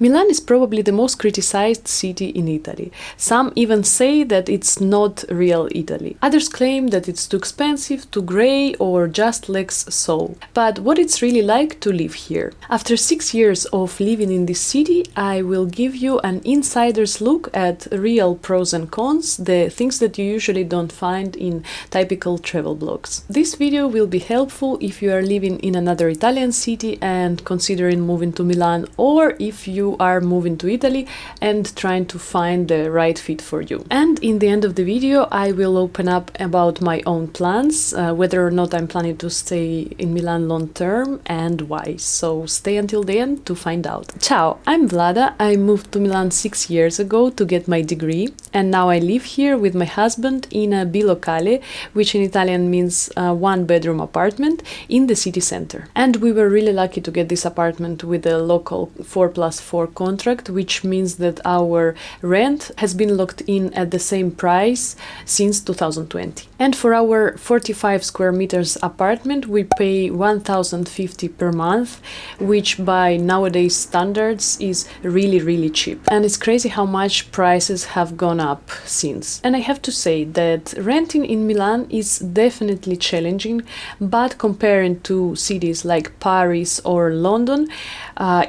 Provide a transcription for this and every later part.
Milan is probably the most criticized city in Italy. Some even say that it's not real Italy. Others claim that it's too expensive, too grey, or just lacks soul. But what it's really like to live here. After 6 years of living in this city, I will give you an insider's look at real pros and cons, the things that you usually don't find in typical travel blogs. This video will be helpful if you are living in another Italian city and considering moving to Milan, or if you are moving to Italy and trying to find the right fit for you. And in the end of the video, I will open up about my own plans, whether or not I'm planning to stay in Milan long term and why. So stay until the end to find out. Ciao, I'm Vlada. I moved to Milan 6 years ago to get my degree, and now I live here with my husband in a bilocale, which in Italian means a one-bedroom apartment in the city center. And we were really lucky to get this apartment with a local 4+4 contract, which means that our rent has been locked in at the same price since 2020. And for our 45 square meters apartment, we pay 1,050 per month, which by nowadays standards is really cheap. And it's crazy how much prices have gone up since. And I have to say that renting in Milan is definitely challenging, but comparing to cities like Paris or London,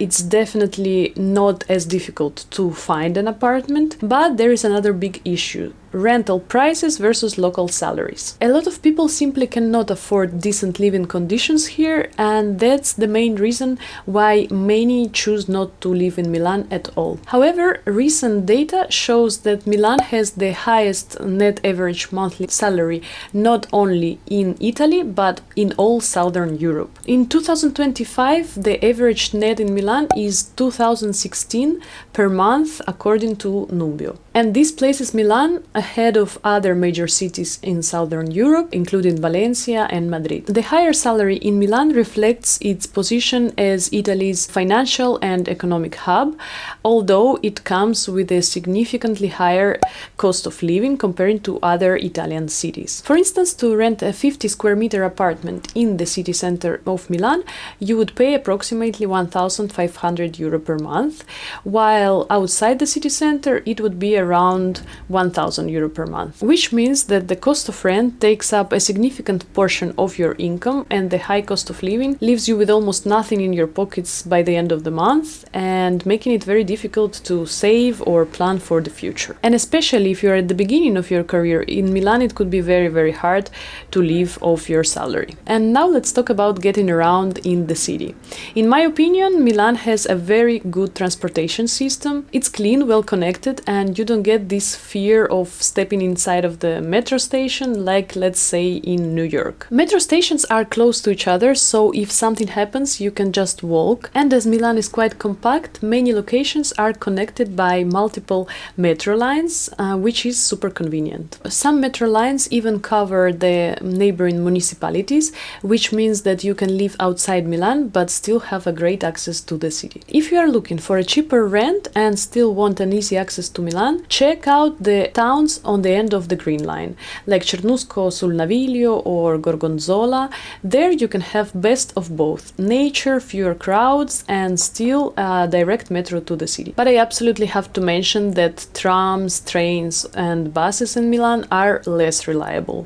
it's definitely not as difficult to find an apartment. But there is another big issue: rental prices versus local salaries. A lot of people simply cannot afford decent living conditions here, and that's the main reason why many choose not to live in Milan at all. However, recent data shows that Milan has the highest net average monthly salary not only in Italy but in all southern Europe. In 2025, the average net in Milan is 2016 per month according to Nubio. And this places Milan ahead of other major cities in southern Europe, including Valencia and Madrid. The higher salary in Milan reflects its position as Italy's financial and economic hub, although it comes with a significantly higher cost of living compared to other Italian cities. For instance, to rent a 50 square meter apartment in the city center of Milan, you would pay approximately 1,500 euro per month, while outside the city center it would be around 1,000 euro per month, which means that the cost of rent takes up a significant portion of your income, and the high cost of living leaves you with almost nothing in your pockets by the end of the month, and making it very difficult to save or plan for the future. And especially if you're at the beginning of your career in Milan, it could be very hard to live off your salary. And now let's talk about getting around in the city. In my opinion, Milan has a very good transportation system. It's clean, well connected, and you don't get this fear of stepping inside of the metro station like, let's say, in New York. Metro stations are close to each other, so if something happens you can just walk. And as Milan is quite compact, many locations are connected by multiple metro lines, which is super convenient. Some metro lines even cover the neighboring municipalities, which means that you can live outside Milan but still have a great access to the city. If you are looking for a cheaper rent and still want an easy access to Milan, check out the towns on the end of the Green Line, like Cernusco sul Naviglio or Gorgonzola. There you can have best of both: nature, fewer crowds, and still a direct metro to the city. But I absolutely have to mention that trams, trains, and buses in Milan are less reliable.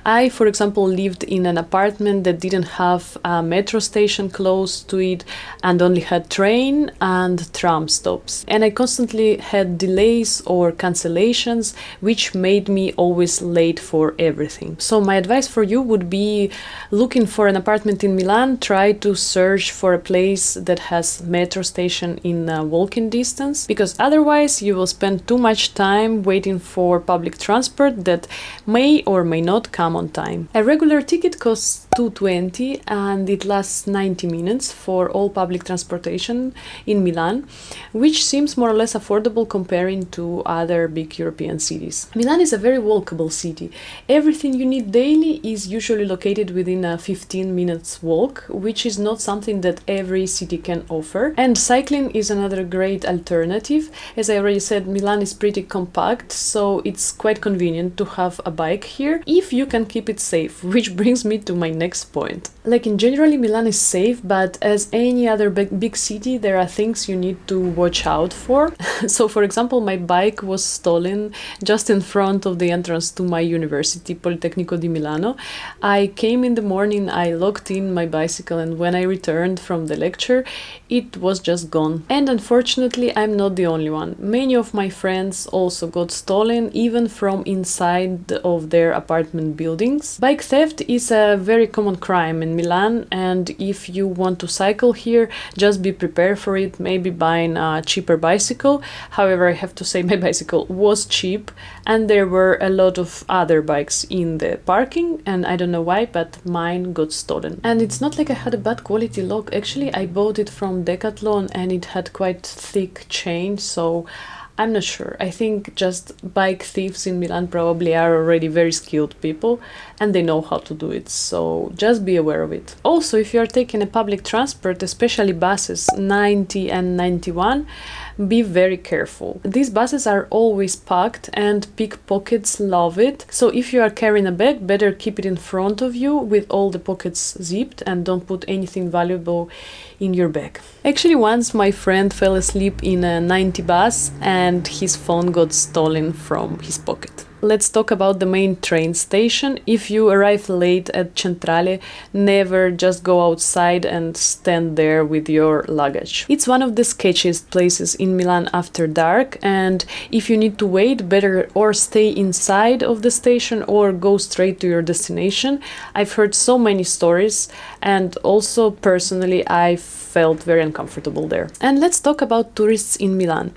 I, for example, lived in an apartment that didn't have a metro station close to it and only had train and tram stops. And I constantly had delays or cancellations, which made me always late for everything. So my advice for you would be, looking for an apartment in Milan, try to search for a place that has metro station in walking distance, because otherwise you will spend too much time waiting for public transport that may or may not come on time. A regular ticket costs 220 and it lasts 90 minutes for all public transportation in Milan, which seems more or less affordable comparing to other big European cities. Milan is a very walkable city. Everything you need daily is usually located within a 15 minutes walk, which is not something that every city can offer. And cycling is another great alternative. As I already said, Milan is pretty compact, so it's quite convenient to have a bike here if you can keep it safe, which brings me to my next point. Like in generally, Milan is safe, but as any other big city, there are things you need to watch out for. So for example, my bike was stolen just in front of the entrance to my university, Politecnico di Milano. I came in the morning, I locked in my bicycle, and when I returned from the lecture, it was just gone. And unfortunately, I'm not the only one. Many of my friends also got stolen, even from inside of their apartment buildings. Bike theft is a very common crime in Milan, and if you want to cycle here, just be prepared for it, maybe buying a cheaper bicycle. However, I have to say my bicycle was cheap, and there were a lot of other bikes in the parking, and I don't know why, but mine got stolen. And it's not like I had a bad quality lock. Actually, I bought it from Decathlon and it had quite thick chain, so I'm not sure. I think just bike thieves in Milan probably are already very skilled people and they know how to do it, so just be aware of it. Also, if you are taking a public transport, especially buses 90 and 91, be very careful. These buses are always packed and pickpockets love it, so if you are carrying a bag, better keep it in front of you with all the pockets zipped and don't put anything valuable in your bag. Actually, once my friend fell asleep in a 90 bus and his phone got stolen from his pocket. Let's talk about the main train station. If you arrive late at Centrale, never just go outside and stand there with your luggage. It's one of the sketchiest places in Milan after dark, and if you need to wait, better or stay inside of the station or go straight to your destination. I've heard so many stories, and also personally I felt very uncomfortable there. And let's talk about tourists in Milan.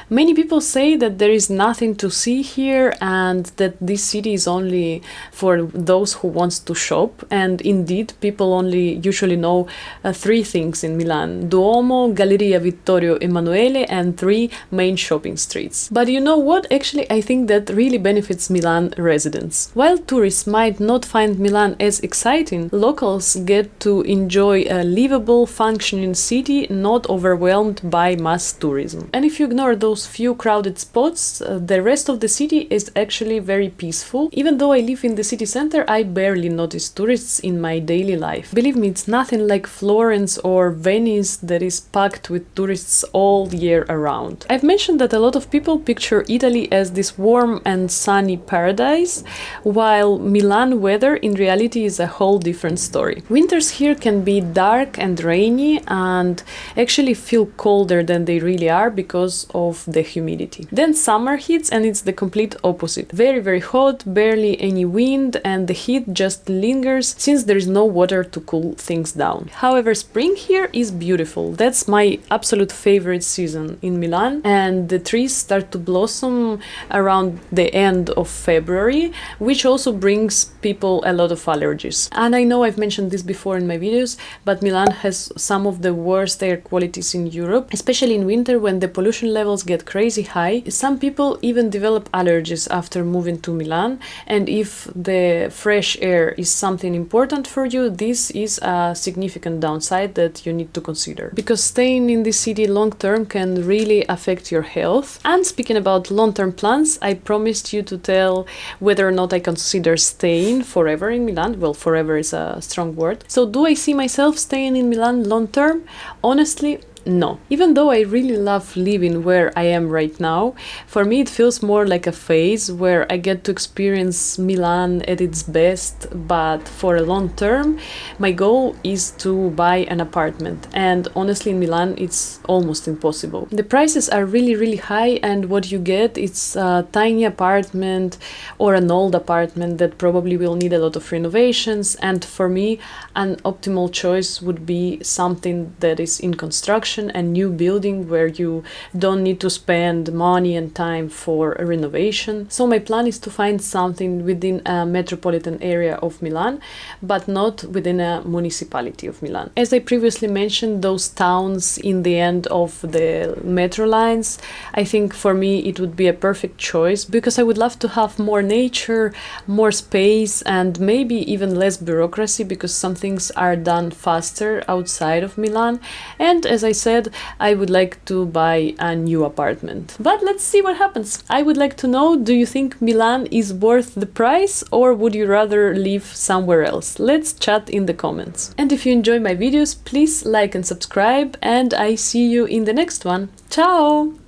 Many people say that there is nothing to see here and that this city is only for those who wants to shop, and indeed people only usually know three things in Milan: Duomo, Galleria Vittorio Emanuele, and three main shopping streets. But you know what? Actually, I think that really benefits Milan residents. While tourists might not find Milan as exciting, locals get to enjoy a livable, functioning city, not overwhelmed by mass tourism. And if you ignore those few crowded spots, the rest of the city is actually very peaceful. Even though I live in the city center, I barely notice tourists in my daily life. Believe me, it's nothing like Florence or Venice that is packed with tourists all year around. I've mentioned that a lot of people picture Italy as this warm and sunny paradise, while Milan weather in reality is a whole different story. Winters here can be dark and rainy and actually feel colder than they really are because of the humidity. Then summer hits and it's the complete opposite. Very, very hot, barely any wind, and the heat just lingers since there is no water to cool things down. However, spring here is beautiful. That's my absolute favorite season in Milan, and the trees start to blossom around the end of February, which also brings people a lot of allergies. And I know I've mentioned this before in my videos, but Milan has some of the worst air qualities in Europe, especially in winter when the pollution levels get crazy high. Some people even develop allergies after moving to Milan, and if the fresh air is something important for you, this is a significant downside that you need to consider, because staying in this city long term can really affect your health. And speaking about long-term plans, I promised you to tell whether or not I consider staying forever in Milan. Well, forever is a strong word. So do I see myself staying in Milan long term? Honestly, no. Even though I really love living where I am right now, for me it feels more like a phase where I get to experience Milan at its best, but for a long term, my goal is to buy an apartment. And honestly, in Milan, it's almost impossible. The prices are really, really high, and what you get is a tiny apartment or an old apartment that probably will need a lot of renovations. And for me, an optimal choice would be something that is in construction construction and new building where you don't need to spend money and time for a renovation. So my plan is to find something within a metropolitan area of Milan, but not within a municipality of Milan. As I previously mentioned, those towns in the end of the metro lines, I think for me it would be a perfect choice because I would love to have more nature, more space, and maybe even less bureaucracy because some things are done faster outside of Milan. And as I said, I would like to buy a new apartment. But let's see what happens. I would like to know, do you think Milan is worth the price or would you rather live somewhere else? Let's chat in the comments. And if you enjoy my videos, please like and subscribe, and I see you in the next one. Ciao!